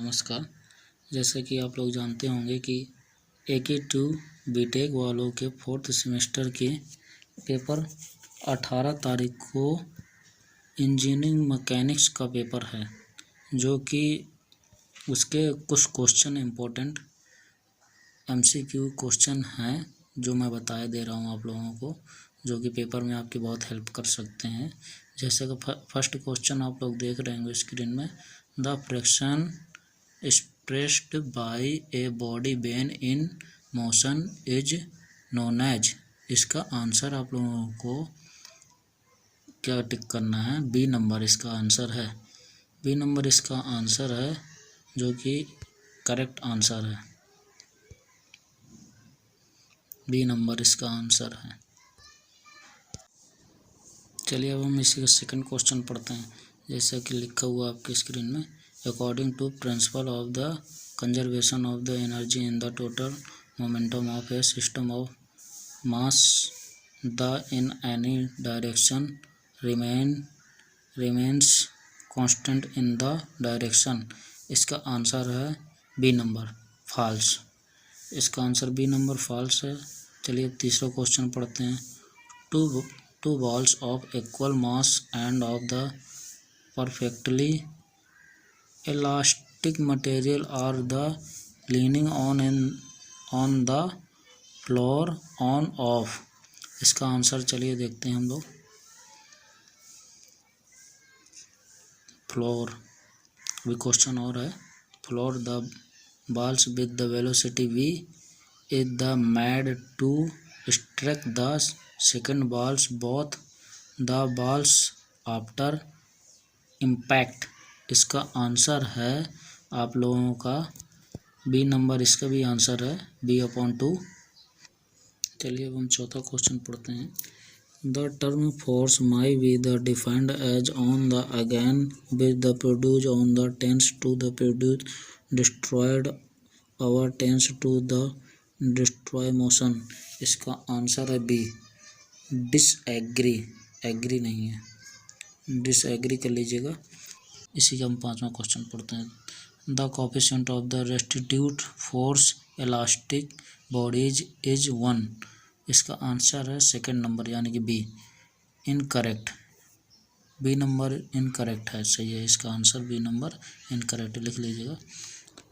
नमस्कार। जैसे कि आप लोग जानते होंगे कि AK2 बीटेक वालों के 4th सेमेस्टर के पेपर 18 तारीख को इंजीनियरिंग मैकेनिक्स का पेपर है, जो कि उसके कुछ क्वेश्चन इम्पोर्टेंट MCQ क्वेश्चन हैं जो मैं बताए दे रहा हूँ आप लोगों को, जो कि पेपर में आपकी बहुत हेल्प कर सकते हैं। जैसे कि फर्स्ट क्वेश्चन आप लोग देख रहे होंगे स्क्रीन में, the friction expressed by a body when in motion is known as. इसका आंसर आप लोगों को क्या टिक करना है? बी नंबर इसका आंसर है। बी नंबर इसका आंसर है, जो कि करेक्ट आंसर है। बी नंबर इसका आंसर है। चलिए अब हम इसी का सेकंड क्वेश्चन पढ़ते हैं। जैसा कि लिखा हुआ आपके स्क्रीन में, according to principle of the conservation of the energy in the total momentum of a system of mass, the in any direction remains constant in the direction. इसका आंसर है बी नंबर, फॉल्स। इसका answer B number false है। चलिए अब तीसरा question पढ़ते हैं। Two balls of equal mass and of the perfectly elastic material are the leaning on the floor on off। इसका आंसर चलिए देखते हैं हम लोग। फ्लोर, अभी क्वेश्चन और है। Floor the balls with the velocity v is the made to strike the second balls both the balls after impact। इसका आंसर है आप लोगों का बी नंबर, इसका भी आंसर है B/2। चलिए अब हम चौथा क्वेश्चन पढ़ते हैं। The term force may be the defined as on the again with the produce on the tense to the produce destroyed our tense to the destroy motion. इसका आंसर है B, disagree. Agree नहीं है, disagree कर लीजिएगा। इसी का हम पांचवा क्वेश्चन पढ़ते हैं। The coefficient of the restitute force elastic bodies is 1। इसका आंसर है सेकंड नंबर, यानी कि B, incorrect. B number incorrect है, सही है। इसका आंसर बी नंबर इनकरेक्ट लिख लीजिएगा।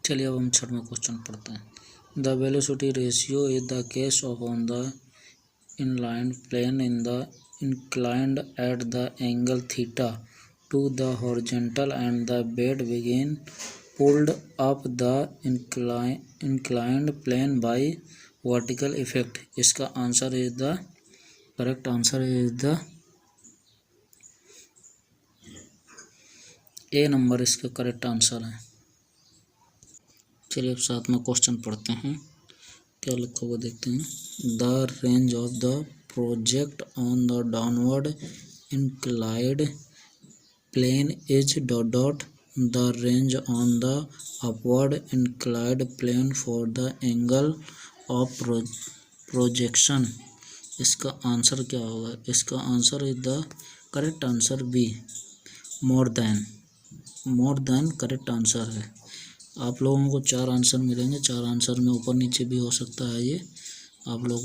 चलिए अब हम छठवां क्वेश्चन पढ़ते हैं। The velocity ratio is the case of on the inline plane in the inclined at the angle theta to the horizontal and the bed begin pulled up the inclined plane by vertical effect। इसका answer is the correct answer is the A number, इसका correct answer है। चलिए अब सातवां question पढ़ते हैं। क्या लिखा हुआ देखते हैं। The range of the project on the downward inclined plane is dot the range on the upward inclined plane for the angle of projection. इसका आंसर क्या होगा? इसका answer is the correct answer B, more than correct answer है। आप लोगों को 4 answer मिलेंगे। 4 answer में ऊपर नीचे भी हो सकता है। ये आप लोग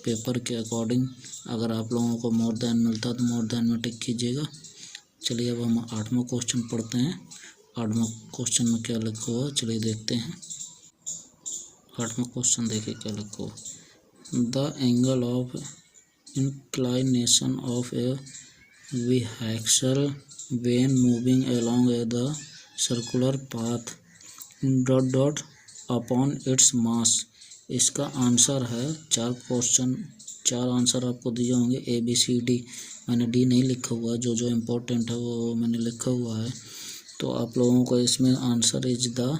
पेपर के अकॉर्डिंग, अगर आप लोगों को मोर देन मिलता तो मोर देन में टिक कीजिएगा। चलिए अब हम 8वां क्वेश्चन पढ़ते हैं। 8वां क्वेश्चन में क्या लिखा हुआ, चलिए देखते हैं। 8वां क्वेश्चन देखिए क्या लिखा हुआ। The angle of inclination of A vehicle when moving along the circular path dot upon its mass. इसका आंसर है 4 आंसर आपको दिए होंगे ABCD। मैंने डी नहीं लिखा हुआ है, जो इम्पोर्टेंट है वो मैंने लिखा हुआ है। तो आप लोगों को इसमें answer is the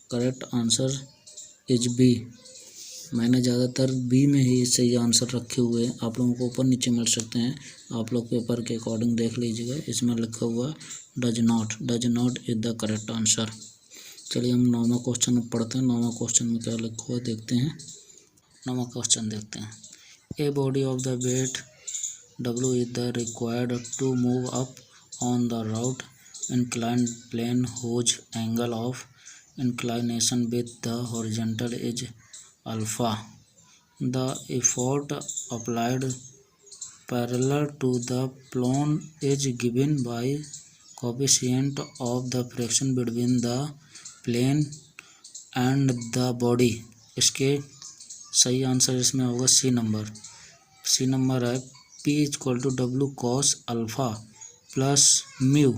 correct answer is B. मैंने ज़्यादातर बी में ही सही आंसर रखे हुए हैं। आप लोगों को ऊपर नीचे मिल सकते हैं, आप लोग पेपर के अकॉर्डिंग देख लीजिएगा। इसमें लिखा हुआ does not is the correct answer. चलिए हम 9वां क्वेश्चन पढ़ते हैं। 9वां क्वेश्चन में क्या लिखा हुआ देखते हैं। 9वां क्वेश्चन देखते हैं। A body of the weight W is the required to move up on the rough inclined plane whose angle of inclination with the horizontal is alpha. The effort applied parallel to the plane is given by coefficient of the friction between the plane and the body. इसके सही answer इसमें होगा C number. C number है P equal to W cos alpha plus mu.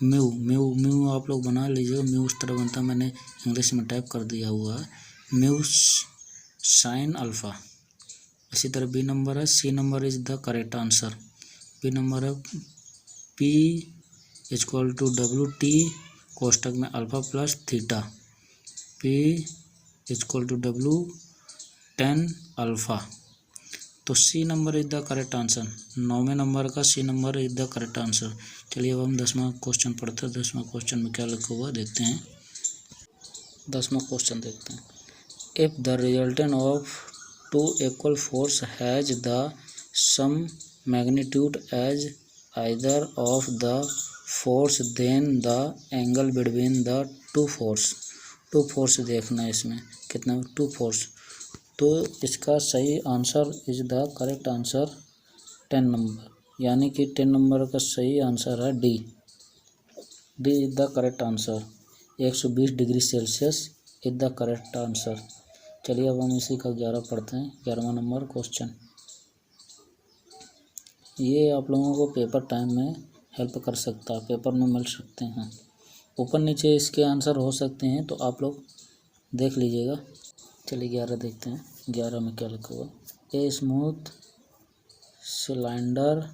Mu mu mu आप लोग बना लीजिएगा, mu उस तरह बनता है, मैंने इंग्लिश में टाइप कर दिया हुआ है, म्यू साइन अल्फ़ा। इसी तरह बी नंबर है, C number is the correct answer. B number है P equal to W T कोष्टक में alpha plus theta, P equal to W ten alpha. तो C number is the correct answer. 9वें number का C number is the correct answer. चलिए अब हम 10वां question पढ़ते हैं। 10वां क्वेश्चन में क्या लिखा हुआ देखते हैं। 10वां क्वेश्चन देखते हैं। If the resultant of two equal force has the same magnitude as either of the force then the angle between the two force. Two force देखना है इसमें कितना, टू फोर्स। तो इसका सही answer is the correct answer 10 number, यानी कि 10 number का सही आंसर है D. D is the correct answer. 120 degree Celsius is the correct answer. चलिए अब हम इसी का 11 पढ़ते हैं। 11वां नंबर क्वेश्चन, ये आप लोगों को पेपर टाइम में हेल्प कर सकता है, पेपर में मिल सकते हैं। ऊपर नीचे इसके आंसर हो सकते हैं, तो आप लोग देख लीजिएगा। चलिए 11 देखते हैं। 11 में क्या लिखा हुआ, a smooth cylinder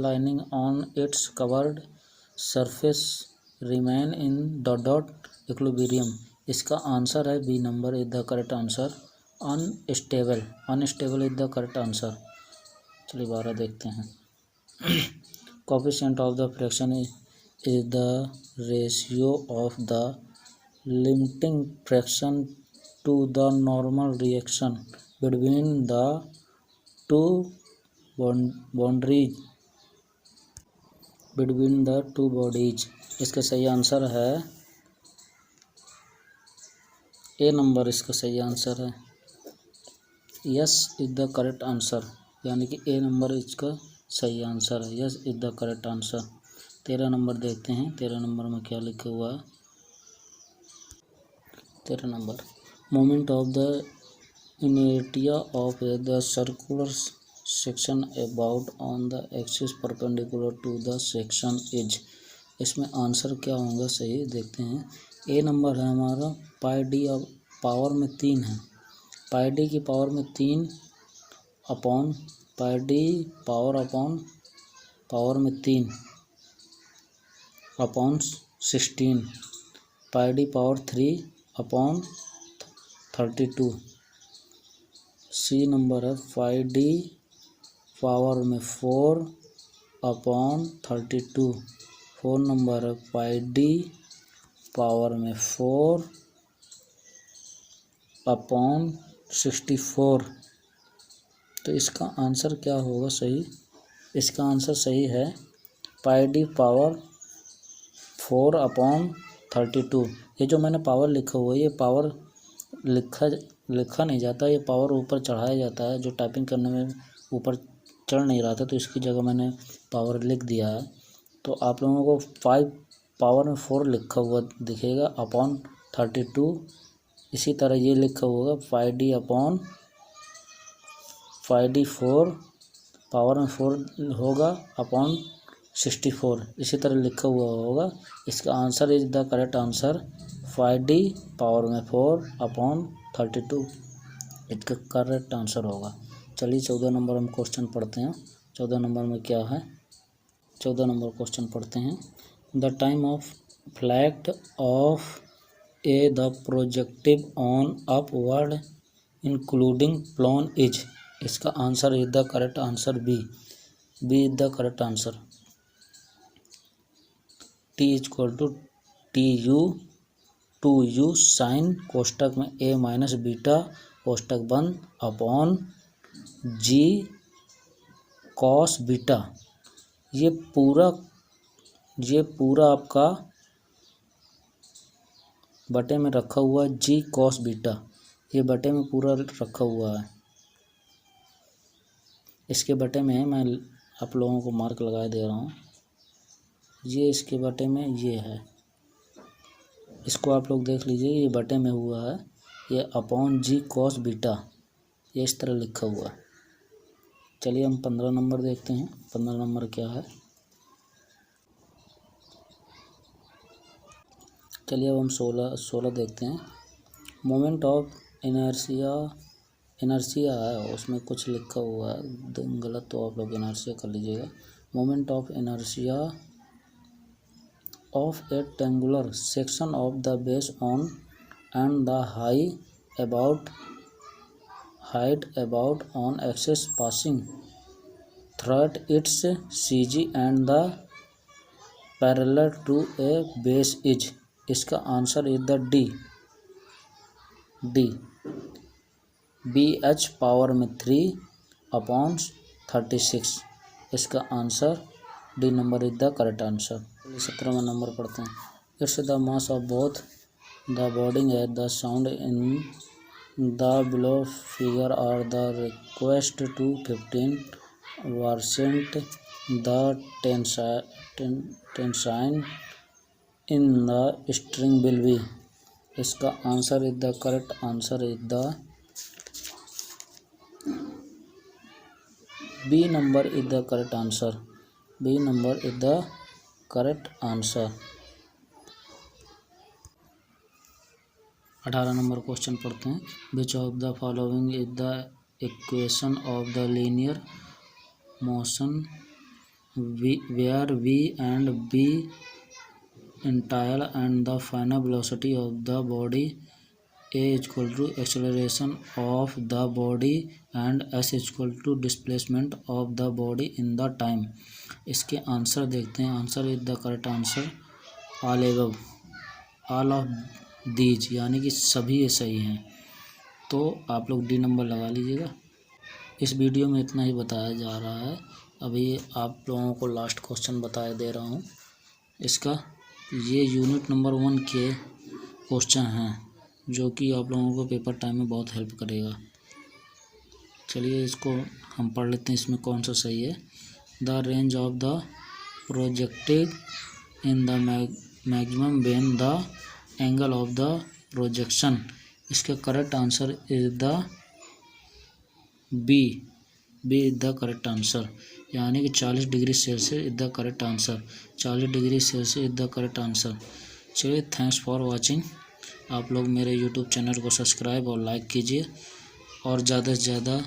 lining on its covered surface remain in dot dot equilibrium. इसका आंसर है B number is the correct answer. Unstable is the correct answer. चलिए 12 देखते हैं। Coefficient of the fraction is the ratio of the limiting fraction to the normal reaction between the two bodies। इसका सही answer है ए number. इसका सही answer है yes is the correct answer, यानी कि ए नंबर इसका सही आंसर है। Yes is the correct answer. 13 number देखते हैं। 13 नंबर में क्या लिखा हुआ है। 13 नंबर, moment of the inertia of the circular section about on the axis perpendicular to the section is. इसमें आंसर क्या होगा सही देखते हैं। ए नंबर है हमारा पाई डी पावर में 3 है, पाई डी की पावर में 3 upon pi D power upon power में 3 upon 16 pi D power 3 upon 32। C number है पाई डी पावर में 4 अपॉन 32। 4 नंबर है पाई डी पावर में 4 अपॉन 64। तो इसका आंसर क्या होगा सही। इसका आंसर सही है पाई डी पावर 4 अपॉन 32। ये जो मैंने पावर लिखा हुआ है, ये पावर लिखा नहीं जाता, ये पावर ऊपर चढ़ाया जाता है। जो टाइपिंग करने में ऊपर चढ़ नहीं रहा था, तो इसकी जगह मैंने पावर लिख दिया है। तो आप लोगों को 5 पावर में 4 लिखा हुआ दिखेगा अपॉन 32। इसी तरह ये लिखा होगा 5D अपॉन 5D 4 पावर में 4 होगा अपॉन 64। इसी तरह लिखा हुआ होगा। इसका answer is the correct answer 5D power में 4 अपॉन 32 इसका करेक्ट आंसर होगा। चलिए 14 नंबर हम क्वेश्चन पढ़ते हैं। 14 नंबर में क्या है, 14 नंबर क्वेश्चन पढ़ते हैं। The time of flat of a the projective on upward including plane is. इसका answer is the correct answer B is the correct answer. T equal to T U 2u sine कोष्टक में a minus beta कोष्टक बंद upon g cos beta. ये पूरा आपका बटे में रखा हुआ जी कॉस बीटा, ये बटे में पूरा रखा हुआ है, इसके बटे में है, मैं आप लोगों को मार्क लगा दे रहा हूँ, ये इसके बटे में ये है, इसको आप लोग देख लीजिए, ये बटे में हुआ है, ये अपॉन जी कॉस बीटा, ये इस तरह लिखा हुआ है। चलिए हम 15 नंबर देखते हैं, 15 नंबर क्या है। चलिए अब हम 16 देखते हैं। मोमेंट ऑफ इनर्शिया है, उसमें कुछ लिखा हुआ है गलत, तो आप लोग इनर्शिया कर लीजिएगा। Moment of inertia of A triangular section of the base on and the height about on axis passing through its CG and the parallel to a base is, इसका answer is the D BH power में 3/36, इसका answer D number is the correct answer. 17वां number पढ़ते हैं। It's the mass of both the body at the sound in the below figure are the request to 15% the tension in the string will be, इसका answer is the correct answer is the B number is the correct answer, B number is the correct answer. 18 number question पढ़ते हैं। Which of the following is the equation of the linear motion where V and B initial and the final velocity of the body A equal to acceleration of the body and S equal to displacement of the body in the time. इसके answer देखते हैं। Answer is the correct answer all of these, यानी कि सभी ये सही हैं, तो आप लोग डी नंबर लगा लीजिएगा। इस वीडियो में इतना ही बताया जा रहा है। अभी आप लोगों को लास्ट क्वेश्चन बताया दे रहा हूँ इसका। ये यूनिट नंबर 1 के क्वेश्चन हैं जो कि आप लोगों को पेपर टाइम में बहुत हेल्प करेगा। चलिए इसको हम पढ़ लेते हैं, इसमें कौन सा सही है। The range of the projected in the maximum when the angle of the projection, इसका correct answer is the B is the correct answer, यानी कि 40 degree Celsius is the correct answer, 40 degree Celsius is the correct answer. चलिए thanks for watching. आप लोग मेरे YouTube channel को subscribe और like कीजिए और ज़्यादा से ज़्यादा